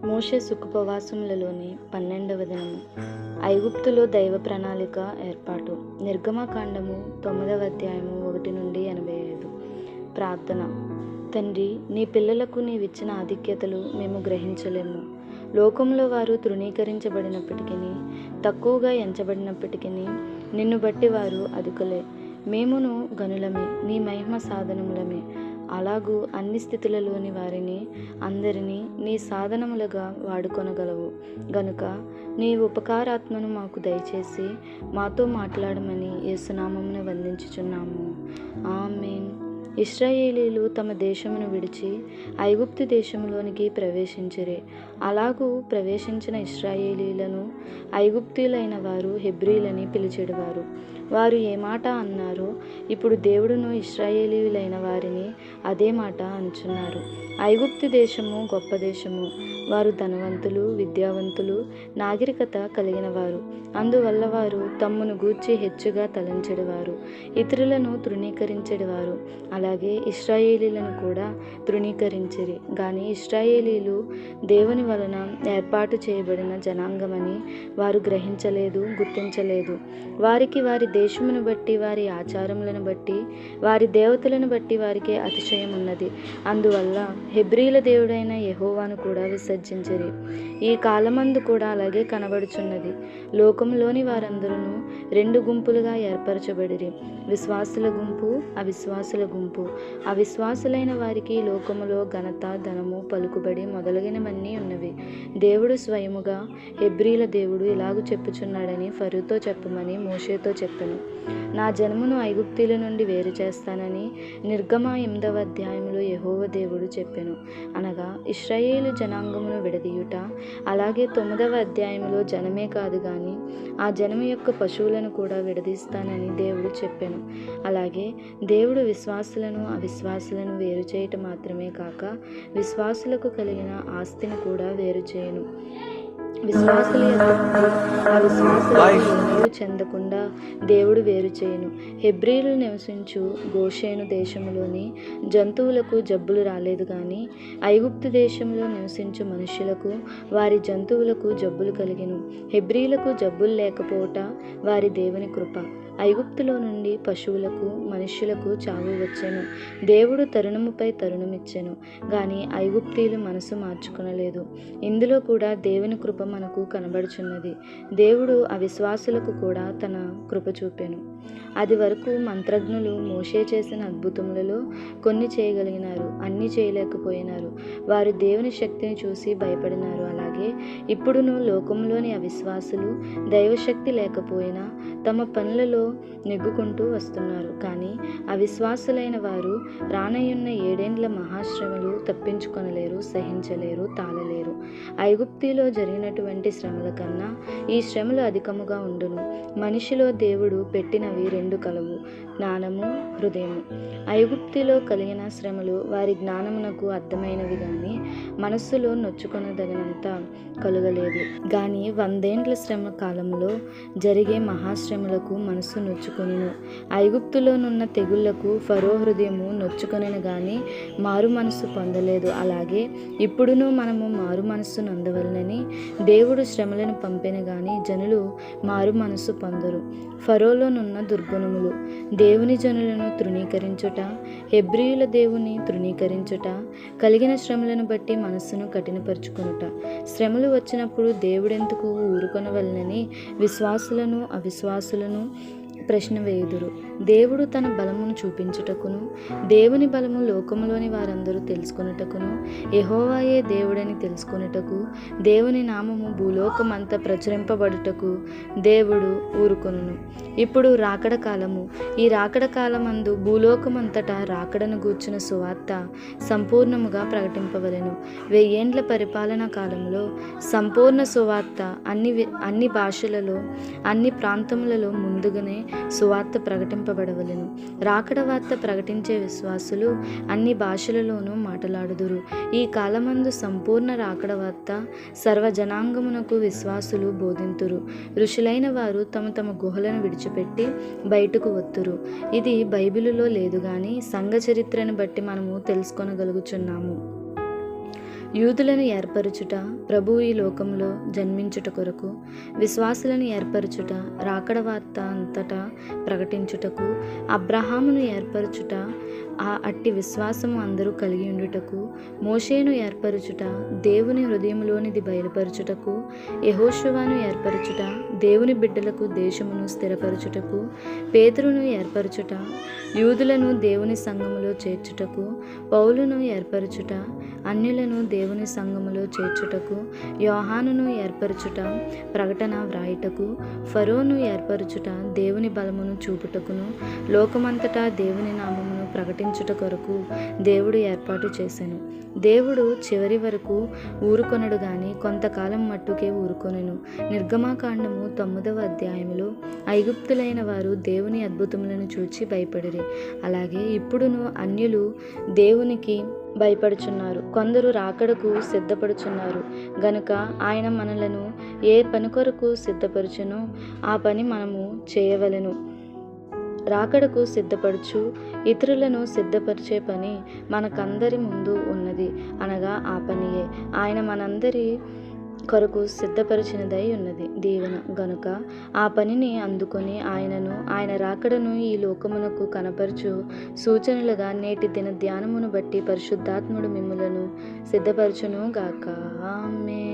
మోషే సుఖోపవాసములలోని 12వ దినము. ఐగుప్తులో దైవ ప్రణాళిక ఏర్పాటు. నిర్గమకాండము 9వ అధ్యాయము 1 నుండి 85. ప్రార్థన. తండ్రి, నీ పిల్లలకు నీవిచ్చిన ఆధిక్యతలు మేము గ్రహించలేము. లోకంలో వారు తృణీకరించబడినప్పటికీ, తక్కువగా ఎంచబడినప్పటికీ నిన్ను బట్టి వారు అధికులే. మేమును గనులమే, నీ మహిమ సాధనములమే. అలాగూ అన్ని స్థితులలోని వారిని అందరినీ నీ సాధనములుగా వాడుకొనగలవు గనుక నీ ఉపకారాత్మను మాకు దయచేసి మాతో మాట్లాడమని యేసునామమున వందించుచున్నాము. ఆమేన్. ఇశ్రాయేలీలు తమ దేశమును విడిచి ఐగుప్తు దేశంలోనికి ప్రవేశించిరి. అలాగూ ప్రవేశించిన ఇశ్రాయేలీలను ఐగుప్తీయులైన వారు హెబ్రీలని పిలిచెడివారు. వారు ఏ మాట అన్నారో ఇప్పుడు దేవుడును ఇశ్రాయేలీయులైన వారిని అదే మాట అనుచున్నారు. ఐగుప్తు దేశము గొప్ప దేశము. వారు ధనవంతులు, విద్యావంతులు, నాగరికత కలిగిన వారు. అందువల్ల వారు తమ్మును గూర్చి హెచ్చుగా తలంచెడివారు, ఇతరులను తృణీకరించెడివారు. అలాగే ఇశ్రాయేలీలను కూడా తృణీకరించిరి. గాని ఇశ్రాయేలీలు దేవుని వలన ఏర్పాటు చేయబడిన జనాంగమని వారు గ్రహించలేదు, గుర్తించలేదు. వారికి వారి దేశమును బట్టి, వారి ఆచారములను బట్టి, వారి దేవతలను బట్టి వారికి అతిశయం ఉన్నది. అందువల్ల హెబ్రీల దేవుడైన యెహోవాను కూడా విసర్జించిరి. ఈ కాలమందు కూడా అలాగే కనబడుచున్నది. లోకంలోని వారందరూ 2 గుంపులుగా ఏర్పరచబడిరి, విశ్వాసుల గుంపు, అవిశ్వాసుల గుంపు. అవిశ్వాసులైన వారికి లోకములో ఘనత, ధనము, పలుకుబడి మొదలగినవన్నీ ఉన్నవి. దేవుడు స్వయముగా హెబ్రీల దేవుడు ఇలాగు చెప్పుచున్నాడని ఫరోతో చెప్పమని మోషేతో చెప్పెను. నా జనమును ఐగుప్తీయుల నుండి వేరు చేస్తానని నిర్గమ 8వ అధ్యాయంలో యెహోవా దేవుడు చెప్పెను. అనగా ఇశ్రాయేలు జనాంగమును విడదీయుట. అలాగే 9వ అధ్యాయంలో జనమే కాదు గాని ఆ జనము యొక్క పశువులను కూడా విడదీస్తానని దేవుడు చెప్పెను. అలాగే దేవుడు విశ్వాసులను అవిశ్వాసులను వేరు చేయటం మాత్రమే కాక విశ్వాసులకు కలిగిన ఆస్తిని కూడా వేరు చేయను. విశ్వాసుల అవిశ్వాసులకు చెందకుండా దేవుడు వేరు చేయను. హెబ్రీలు నివసించు గోషేను దేశంలోని జంతువులకు జబ్బులు రాలేదు కానీ ఐగుప్తు దేశంలో నివసించు మనుషులకు వారి జంతువులకు జబ్బులు కలిగెను. హెబ్రీలకు జబ్బులు లేకపోవట వారి దేవుని కృప. ఐగుప్తులో నుండి పశువులకు మనుష్యులకు చావు వచ్చెను. దేవుడు తరుణముపై తరుణమిచ్చెను గాని ఐగుప్తీయులు మనసు మార్చుకొనలేదు. ఇందులో కూడా దేవుని కృప మనకు కనబడుచున్నది. దేవుడు అవిశ్వాసులకు కూడా తన కృప చూపెను. అది వరకు మంత్రజ్ఞులు మోషే చేసిన అద్భుతములలో కొన్ని చేయగలిగినారు, అన్ని చేయలేకపోయినారు. వారు దేవుని శక్తిని చూసి భయపడినారు. అలాగే ఇప్పుడును లోకంలోని అవిశ్వాసులు దైవశక్తి లేకపోయినా తమ పనులలో నెగ్గుకుంటూ వస్తున్నారు. కానీ అవిశ్వాసులైన వారు రానయ్యున్న 7 ఏండ్ల మహాశ్రమలు తప్పించుకొనలేరు, సహించలేరు, తాళలేరు. ఐగుప్తిలో జరిగినటువంటి శ్రమల కన్నా ఈ శ్రమలు అధికముగా ఉండును. మనిషిలో దేవుడు పెట్టినవి 2 కలవు, జ్ఞానము, హృదయము. ఐగుప్తిలో కలిగిన శ్రమలు వారి జ్ఞానమునకు అర్థమైనవి గాని మనస్సులో నొచ్చుకొనదగినంత కలుగలేదు. గాని 100 ఏండ్ల శ్రమ కాలంలో జరిగే మహాశ్రమలకు మనస్సు నొచ్చుకొనును. ఐగుప్తులోనున్న తెగుళ్లకు ఫరో హృదయము నొచ్చుకొనెను గాని మారు మనస్సు పొందలేదు. అలాగే ఇప్పుడును మనము మారు మనస్సు నందవలనని దేవుడు శ్రమలను పంపెను గాని జనులు మారు మనస్సు పొందరు. ఫరోలోనున్న దుర్గుణములు. దేవుని జనులను తృణీకరించుట, హెబ్రీయుల దేవుని తృణీకరించుట, కలిగిన శ్రమలను బట్టి మనస్సును కఠినపరుచుకొనుట. శ్రమలు వచ్చినప్పుడు దేవుడెందుకు ఊరుకొనవలనని విశ్వాసులను అవిశ్వాసులను ప్రశ్న వేయుదురు. దేవుడు తన బలమును చూపించుటకును, దేవుని బలము లోకములోని వారందరూ తెలుసుకొనుటకును, యెహోవాయే దేవుడని తెలుసుకొనుటకు, దేవుని నామము భూలోకమంతా ప్రచురింపబడుటకు దేవుడు ఊరుకొనును. ఇప్పుడు రాకడ కాలము. ఈ రాకడ కాలమందు భూలోకమంతటా రాకడను గూర్చిన సువార్త సంపూర్ణముగా ప్రకటింపవలెను. 1000 ఏండ్ల పరిపాలన కాలంలో సంపూర్ణ సువార్త అన్ని భాషలలో, అన్ని ప్రాంతములలో ముందుగానే సువార్త ప్రకటింపబడవలెను. రాకడ వార్త ప్రకటించే విశ్వాసులు అన్ని భాషలలోనూ మాట్లాడుదురు. ఈ కాలమందు సంపూర్ణ రాకడ వార్త సర్వజనాంగమునకు విశ్వాసులు బోధింతురు. ఋషులైన వారు తమ తమ గుహలను విడిచిపెట్టి బయటకు వత్తురు. ఇది బైబిలులో లేదు గాని సంఘ చరిత్రను బట్టి మనము తెలుసుకొనగలుగుచున్నాము. యూదులను ఏర్పరచుట, ప్రభువు ఈ లోకంలో జన్మించుట కొరకు, విశ్వాసులను ఏర్పరచుట, రాకడ వార్త అంతటా ప్రకటించుటకు, అబ్రహామును ఏర్పరచుట, ఆ అట్టి విశ్వాసము అందరూ కలిగి ఉండుటకు, మోషేను ఏర్పరచుట, దేవుని హృదయంలోనిది బయలుపరచుటకు, యెహోషువను ఏర్పరచుట, దేవుని బిడ్డలకు దేశమును స్థిరపరచుటకు, పేతురును ఏర్పరచుట, యూదులను దేవుని సంఘములో చేర్చుటకు, పౌలును ఏర్పరచుట, అన్యులను దేవుని సంఘములో చేర్చుటకు, యోహానును ఏర్పరచుట, ప్రకటన వ్రాయుటకు, ఫరోను ఏర్పరచుట, దేవుని బలమును చూపుటకును, లోకమంతటా దేవుని నామమును ప్రకటించుట కొరకు దేవుడు ఏర్పాటు చేసెను. దేవుడు చివరి వరకు ఊరుకొనడు గాని కొంతకాలం మట్టుకే ఊరుకొనెను. నిర్గమాకాండము 9వ అధ్యాయములో ఐగుప్తులైన వారు దేవుని అద్భుతములను చూచి భయపడిరి. అలాగే ఇప్పుడును అన్యులు దేవునికి భయపడుచున్నారు. కొందరు రాకడకు సిద్ధపడుచున్నారు గనుక ఆయన మనలను ఏ పని కొరకు సిద్ధపరచునో ఆ పని మనము చేయవలెను. రాకడకు సిద్ధపడుచు ఇతరులను సిద్ధపరిచే పని మనకందరి ముందు ఉన్నది. అనగా ఆ పనియే ఆయన మనందరి కొరకు సిద్ధపరిచినదై ఉన్నది దీవెన. గనుక ఆ పనిని అందుకొని ఆయనను ఆయన రాకడను ఈ లోకమునకు కనపరచు సూచనలుగా నేటి దిన ధ్యానమును బట్టి పరిశుద్ధాత్ముడు మిమ్ములను సిద్ధపరచును గాక. ఆమేన్.